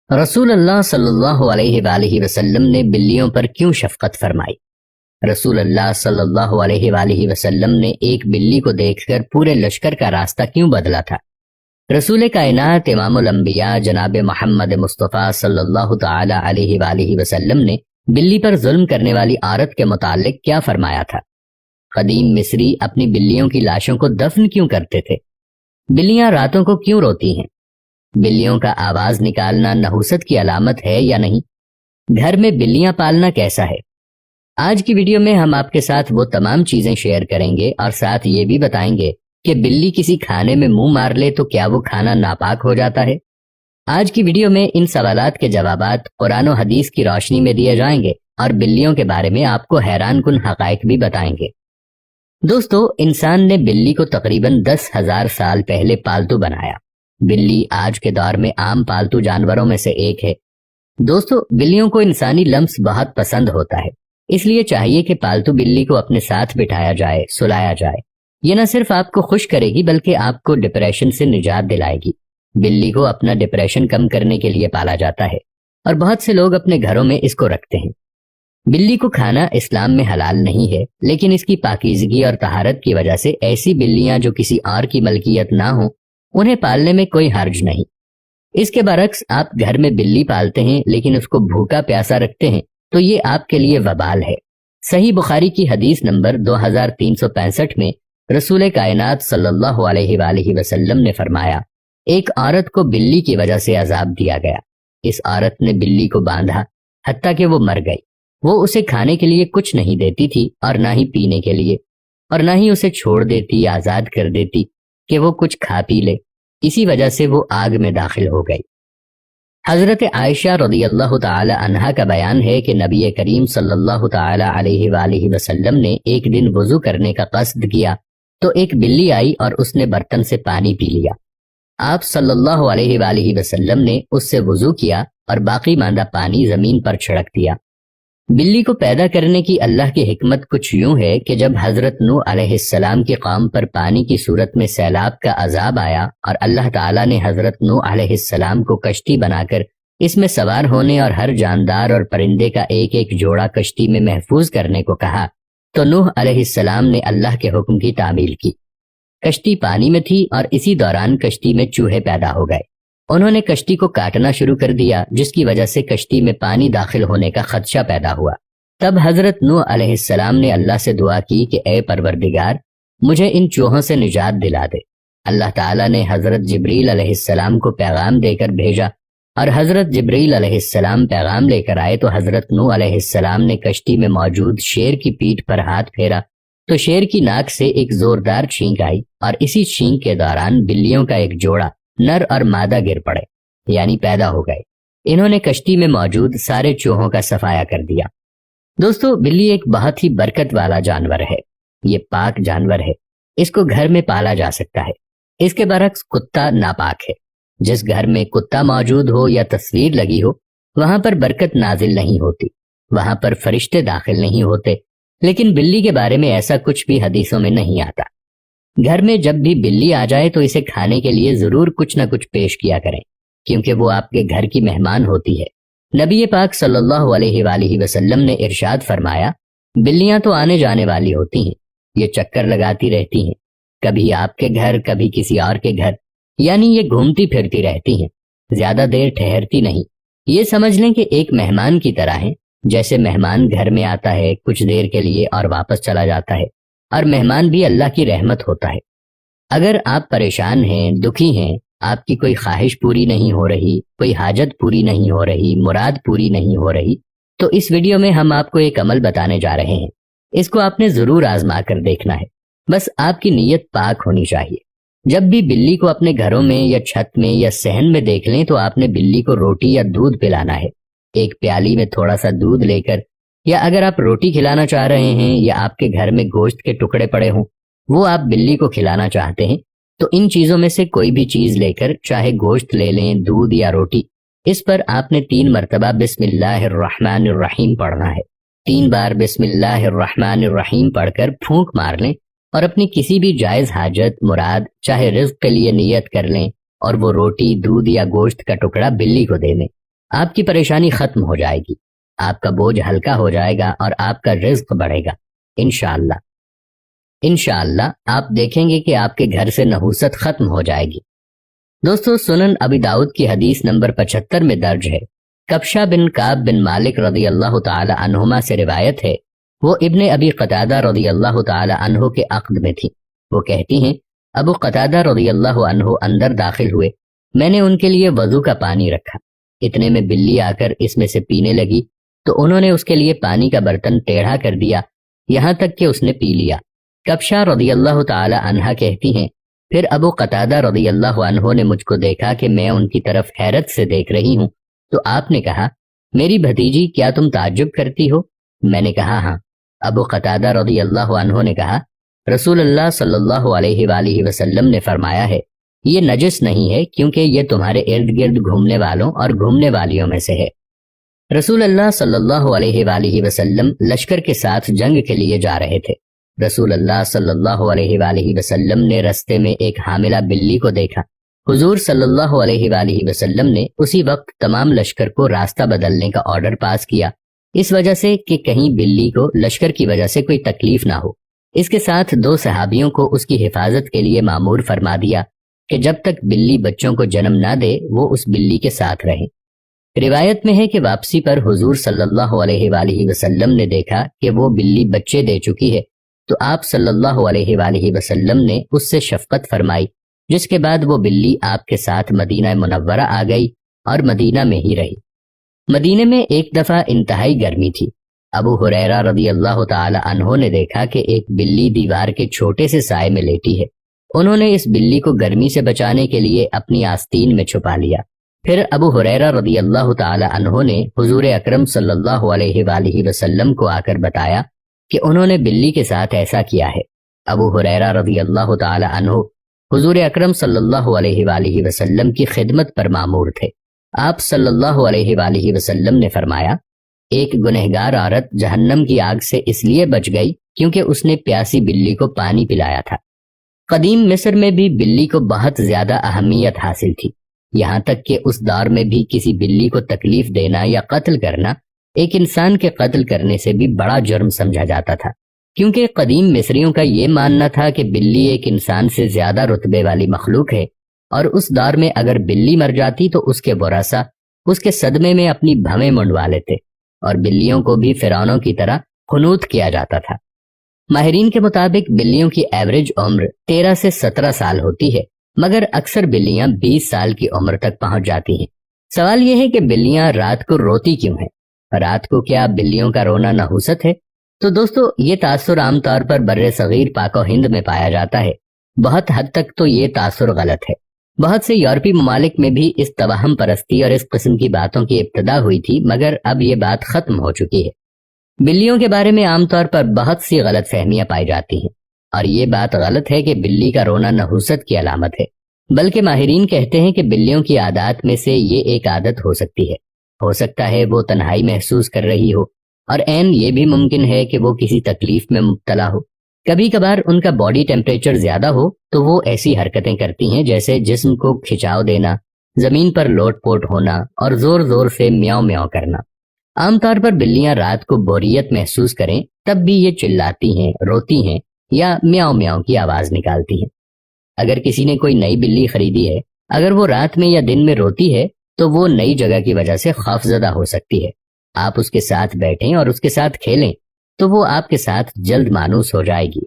رسول اللہ صلی اللہ علیہ وآلہ وسلم نے بلیوں پر کیوں شفقت فرمائی؟ رسول اللہ صلی اللہ علیہ وآلہ وسلم نے ایک بلی کو دیکھ کر پورے لشکر کا راستہ کیوں بدلا تھا؟ رسول کائنات امام الانبیاء جناب محمد مصطفیٰ صلی اللہ تعالی علیہ وآلہ وسلم نے بلی پر ظلم کرنے والی عورت کے متعلق کیا فرمایا تھا؟ قدیم مصری اپنی بلیوں کی لاشوں کو دفن کیوں کرتے تھے؟ بلیاں راتوں کو کیوں روتی ہیں؟ بلیوں کا آواز نکالنا نحوست کی علامت ہے یا نہیں؟ گھر میں بلیاں پالنا کیسا ہے؟ آج کی ویڈیو میں ہم آپ کے ساتھ وہ تمام چیزیں شیئر کریں گے اور ساتھ یہ بھی بتائیں گے کہ بلی کسی کھانے میں منہ مار لے تو کیا وہ کھانا ناپاک ہو جاتا ہے؟ آج کی ویڈیو میں ان سوالات کے جوابات قرآن و حدیث کی روشنی میں دیے جائیں گے اور بلیوں کے بارے میں آپ کو حیران کن حقائق بھی بتائیں گے۔ دوستو، انسان نے بلی کو تقریباً 10,000 سال پہلے پالتو بنایا۔ بلی آج کے دور میں عام پالتو جانوروں میں سے ایک ہے۔ دوستو، بلیوں کو انسانی لمس بہت پسند ہوتا ہے، اس لیے چاہیے کہ پالتو بلی کو اپنے ساتھ بٹھایا جائے، سلایا جائے۔ یہ نہ صرف آپ کو خوش کرے گی بلکہ آپ کو ڈپریشن سے نجات دلائے گی۔ بلی کو اپنا ڈپریشن کم کرنے کے لیے پالا جاتا ہے اور بہت سے لوگ اپنے گھروں میں اس کو رکھتے ہیں۔ بلی کو کھانا اسلام میں حلال نہیں ہے، لیکن اس کی پاکیزگی اور طہارت کی وجہ سے ایسی بلیاں جو کسی اور کی ملکیت نہ ہوں انہیں پالنے میں کوئی حرج نہیں۔ اس کے برعکس آپ گھر میں بلی پالتے ہیں لیکن اس کو بھوکا پیاسا رکھتے ہیں تو یہ آپ کے لیے وبال ہے۔ صحیح بخاری کی حدیث نمبر 2365 میں رسول کائنات صلی اللہ علیہ وآلہ وسلم نے فرمایا، ایک عورت کو بلی کی وجہ سے عذاب دیا گیا۔ اس عورت نے بلی کو باندھا حتیٰ کہ وہ مر گئی۔ وہ اسے کھانے کے لیے کچھ نہیں دیتی تھی اور نہ ہی پینے کے لیے، اور نہ ہی اسے چھوڑ دیتی یا آزاد کر دیتی کہ وہ کچھ کھا پی لے۔ اسی وجہ سے وہ آگ میں داخل ہو گئی۔ حضرت عائشہ رضی اللہ تعالی عنہا کا بیان ہے کہ نبی کریم صلی اللہ تعالی علیہ وآلہ وسلم نے ایک دن وضو کرنے کا قصد کیا تو ایک بلی آئی اور اس نے برتن سے پانی پی لیا۔ آپ صلی اللہ علیہ وآلہ وسلم نے اس سے وضو کیا اور باقی ماندہ پانی زمین پر چھڑک دیا۔ بلی کو پیدا کرنے کی اللہ کی حکمت کچھ یوں ہے کہ جب حضرت نوح علیہ السلام کی قوم پر پانی کی صورت میں سیلاب کا عذاب آیا اور اللہ تعالیٰ نے حضرت نوح علیہ السلام کو کشتی بنا کر اس میں سوار ہونے اور ہر جاندار اور پرندے کا ایک ایک جوڑا کشتی میں محفوظ کرنے کو کہا تو نوح علیہ السلام نے اللہ کے حکم کی تعمیل کی۔ کشتی پانی میں تھی اور اسی دوران کشتی میں چوہے پیدا ہو گئے۔ انہوں نے کشتی کو کاٹنا شروع کر دیا جس کی وجہ سے کشتی میں پانی داخل ہونے کا خدشہ پیدا ہوا۔ تب حضرت نوح علیہ السلام نے اللہ سے دعا کی کہ اے پروردگار، مجھے ان چوہوں سے نجات دلا دے۔ اللہ تعالیٰ نے حضرت جبریل علیہ السلام کو پیغام دے کر بھیجا اور حضرت جبریل علیہ السلام پیغام لے کر آئے تو حضرت نوح علیہ السلام نے کشتی میں موجود شیر کی پیٹھ پر ہاتھ پھیرا تو شیر کی ناک سے ایک زوردار چھینک آئی اور اسی چھینک کے دوران بلیوں کا ایک جوڑا نر اور مادہ گر پڑے، یعنی پیدا ہو گئے۔ انہوں نے کشتی میں موجود سارے چوہوں کا صفایا کر دیا۔ دوستو، بلی ایک بہت ہی برکت والا جانور ہے۔ یہ پاک جانور ہے، اس کو گھر میں پالا جا سکتا ہے۔ اس کے برعکس کتا ناپاک ہے۔ جس گھر میں کتا موجود ہو یا تصویر لگی ہو وہاں پر برکت نازل نہیں ہوتی، وہاں پر فرشتے داخل نہیں ہوتے، لیکن بلی کے بارے میں ایسا کچھ بھی حدیثوں میں نہیں آتا۔ گھر میں جب بھی بلی آ جائے تو اسے کھانے کے لیے ضرور کچھ نہ کچھ پیش کیا کریں، کیونکہ وہ آپ کے گھر کی مہمان ہوتی ہے۔ نبی پاک صلی اللہ علیہ وآلہ وسلم نے ارشاد فرمایا، بلیاں تو آنے جانے والی ہوتی ہیں، یہ چکر لگاتی رہتی ہیں، کبھی آپ کے گھر کبھی کسی اور کے گھر، یعنی یہ گھومتی پھرتی رہتی ہیں، زیادہ دیر ٹھہرتی نہیں۔ یہ سمجھ لیں کہ ایک مہمان کی طرح ہیں، جیسے مہمان گھر میں آتا ہے کچھ دیر کے لیے اور واپس چلا جاتا ہے، اور مہمان بھی اللہ کی رحمت ہوتا ہے۔ اگر آپ پریشان ہیں، دکھی ہیں، آپ کی کوئی خواہش پوری نہیں ہو رہی، کوئی حاجت پوری نہیں ہو رہی، مراد پوری نہیں ہو رہی، تو اس ویڈیو میں ہم آپ کو ایک عمل بتانے جا رہے ہیں۔ اس کو آپ نے ضرور آزما کر دیکھنا ہے، بس آپ کی نیت پاک ہونی چاہیے۔ جب بھی بلی کو اپنے گھروں میں یا چھت میں یا صحن میں دیکھ لیں تو آپ نے بلی کو روٹی یا دودھ پلانا ہے۔ ایک پیالی میں تھوڑا سا دودھ لے کر، یا اگر آپ روٹی کھلانا چاہ رہے ہیں یا آپ کے گھر میں گوشت کے ٹکڑے پڑے ہوں وہ آپ بلی کو کھلانا چاہتے ہیں تو ان چیزوں میں سے کوئی بھی چیز لے کر، چاہے گوشت لے لیں، دودھ یا روٹی، اس پر آپ نے 3 مرتبہ بسم اللہ الرحمن الرحیم پڑھنا ہے۔ 3 بار بسم اللہ الرحمن الرحیم پڑھ کر پھونک مار لیں اور اپنی کسی بھی جائز حاجت، مراد، چاہے رزق کے لیے نیت کر لیں اور وہ روٹی، دودھ یا گوشت کا ٹکڑا بلی کو دے دیں۔ آپ کی پریشانی ختم ہو جائے گی، آپ کا بوجھ ہلکا ہو جائے گا اور آپ کا رزق بڑھے گا انشاءاللہ۔ انشاءاللہ آپ دیکھیں گے کہ آپ کے گھر سے نحوست ختم ہو جائے گی۔ دوستو، سنن ابی داؤد کی حدیث نمبر 75 میں درج ہے، کبشہ بن کعب بن مالک رضی اللہ تعالی عنہما سے روایت ہے، وہ ابن ابی قتادہ رضی اللہ تعالی عنہ کے عقد میں تھی۔ وہ کہتی ہیں، ابو قتادہ رضی اللہ عنہ اندر داخل ہوئے، میں نے ان کے لیے وضو کا پانی رکھا، اتنے میں بلی آ کر اس میں سے پینے لگی تو انہوں نے اس کے لیے پانی کا برتن ٹیڑھا کر دیا یہاں تک کہ اس نے پی لیا۔ کبشہ رضی اللہ تعالی عنہا کہتی ہیں، پھر ابو قتادہ رضی اللہ عنہ نے مجھ کو دیکھا کہ میں ان کی طرف حیرت سے دیکھ رہی ہوں، تو آپ نے کہا، میری بھتیجی کیا تم تعجب کرتی ہو؟ میں نے کہا ہاں۔ ابو قتادہ رضی اللہ عنہ نے کہا، رسول اللہ صلی اللہ علیہ وآلہ وسلم نے فرمایا ہے، یہ نجس نہیں ہے کیونکہ یہ تمہارے ارد گرد گھومنے والوں اور گھومنے والیوں میں سے ہے۔ رسول اللہ صلی اللہ علیہ وآلہ وسلم لشکر کے ساتھ جنگ کے لیے جا رہے تھے۔ رسول اللہ صلی اللہ علیہ وآلہ وسلم نے رستے میں ایک حاملہ بلی کو دیکھا۔ حضور صلی اللہ علیہ وآلہ وسلم نے اسی وقت تمام لشکر کو راستہ بدلنے کا آرڈر پاس کیا، اس وجہ سے کہ کہیں بلی کو لشکر کی وجہ سے کوئی تکلیف نہ ہو۔ اس کے ساتھ 2 صحابیوں کو اس کی حفاظت کے لیے مامور فرما دیا کہ جب تک بلی بچوں کو جنم نہ دے وہ اس بلی کے ساتھ رہیں۔ روایت میں ہے کہ واپسی پر حضور صلی اللہ علیہ وآلہ وسلم نے دیکھا کہ وہ بلی بچے دے چکی ہے، تو آپ صلی اللہ علیہ وآلہ وسلم نے اس سے شفقت فرمائی، جس کے بعد وہ بلی آپ کے ساتھ مدینہ منورہ آ گئی اور مدینہ میں ہی رہی۔ مدینہ میں ایک دفعہ انتہائی گرمی تھی۔ ابو ہریرہ رضی اللہ تعالی عنہ نے دیکھا کہ ایک بلی دیوار کے چھوٹے سے سائے میں لیٹی ہے۔ انہوں نے اس بلی کو گرمی سے بچانے کے لیے اپنی آستین میں چھپا لیا۔ پھر ابو ہریرہ رضی اللہ تعالی عنہ نے حضور اکرم صلی اللہ علیہ وآلہ وسلم کو آ کر بتایا کہ انہوں نے بلی کے ساتھ ایسا کیا ہے۔ ابو ہریرہ رضی اللہ تعالی عنہ حضور اکرم صلی اللہ علیہ وآلہ وسلم کی خدمت پر مامور تھے۔ آپ صلی اللہ علیہ وآلہ وسلم نے فرمایا، ایک گنہگار عورت جہنم کی آگ سے اس لیے بچ گئی کیونکہ اس نے پیاسی بلی کو پانی پلایا تھا۔ قدیم مصر میں بھی بلی کو بہت زیادہ اہمیت حاصل تھی، یہاں تک کہ اس دور میں بھی کسی بلی کو تکلیف دینا یا قتل کرنا ایک انسان کے قتل کرنے سے بھی بڑا جرم سمجھا جاتا تھا، کیونکہ قدیم مصریوں کا یہ ماننا تھا کہ بلی ایک انسان سے زیادہ رتبے والی مخلوق ہے، اور اس دور میں اگر بلی مر جاتی تو اس کے ورثاء اس کے صدمے میں اپنی بھویں منڈوا لیتے، اور بلیوں کو بھی فرعونوں کی طرح قنوت کیا جاتا تھا۔ ماہرین کے مطابق بلیوں کی ایوریج عمر 13 سے 17 سال ہوتی ہے، مگر اکثر بلیاں 20 سال کی عمر تک پہنچ جاتی ہیں۔ سوال یہ ہے کہ بلیاں رات کو روتی کیوں ہیں؟ رات کو کیا بلیوں کا رونا نحوست ہے؟ تو دوستو، یہ تاثر عام طور پر بر صغیر پاک و ہند میں پایا جاتا ہے۔ بہت حد تک تو یہ تاثر غلط ہے۔ بہت سے یورپی ممالک میں بھی اس توہم پرستی اور اس قسم کی باتوں کی ابتدا ہوئی تھی، مگر اب یہ بات ختم ہو چکی ہے۔ بلیوں کے بارے میں عام طور پر بہت سی غلط فہمیاں پائی جاتی ہیں، اور یہ بات غلط ہے کہ بلی کا رونا نحوست کی علامت ہے، بلکہ ماہرین کہتے ہیں کہ بلیوں کی عادات میں سے یہ ایک عادت ہو سکتی ہے۔ ہو سکتا ہے وہ تنہائی محسوس کر رہی ہو، اور عین یہ بھی ممکن ہے کہ وہ کسی تکلیف میں مبتلا ہو۔ کبھی کبھار ان کا باڈی ٹیمپریچر زیادہ ہو تو وہ ایسی حرکتیں کرتی ہیں جیسے جسم کو کھچاؤ دینا، زمین پر لوٹ پوٹ ہونا اور زور زور سے میاؤ میاؤ کرنا۔ عام طور پر بلیاں رات کو بوریت محسوس کریں تب بھی یہ چلاتی ہیں، روتی ہیں یا میاؤ میاؤ کی آواز نکالتی ہیں۔ اگر کسی نے کوئی نئی بلی خریدی ہے، اگر وہ رات میں یا دن میں روتی ہے تو وہ نئی جگہ کی وجہ سے خوفزدہ ہو سکتی ہے۔ آپ اس کے ساتھ بیٹھیں اور اس کے ساتھ کھیلیں تو وہ آپ کے ساتھ جلد مانوس ہو جائے گی۔